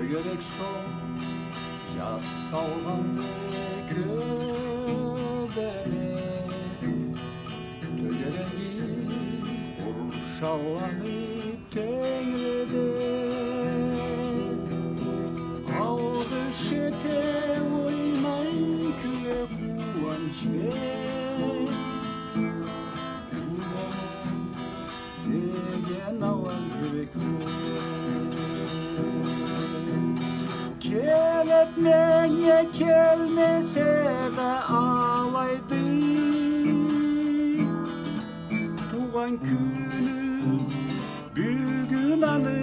Tüyerek son yaz sallandı ködere, tüyerengi kurşallanıp tengrede. Alkış ete oynay küre kuvanç ver, degen avan yürekler. Keletmeye kelmese de ağlaydı, tuğan günü bugün anı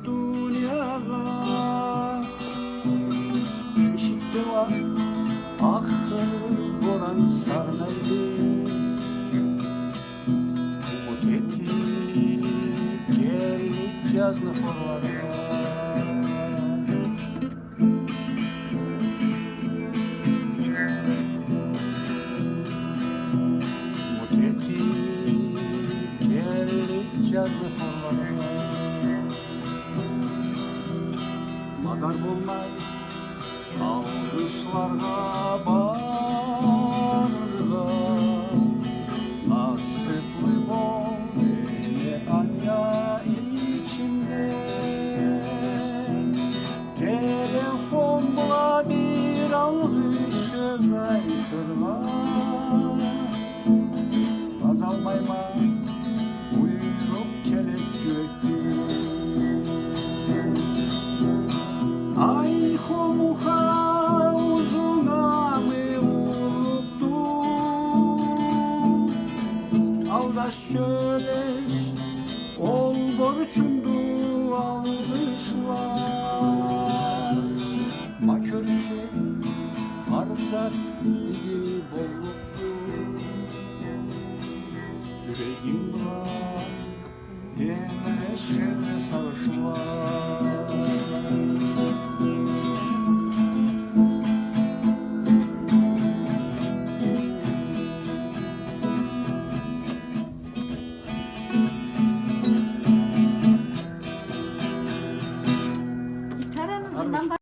dünyada. Işıkta var ahır boran sarnaydı, umut etti gelip yazlı forlara. Madar bulmay alkışlarga barırga, nasipli bol beni anya içimde. Telefonla bir alkış söz aykırma, baz almayma uyruk kelek çöktü. Ay komuha uzuna mı vuruptu, aldaş söyleş ol borçundu almışlar. Makörüşe farzat idi bolluktu, yüreğim var demeşe sarışlar.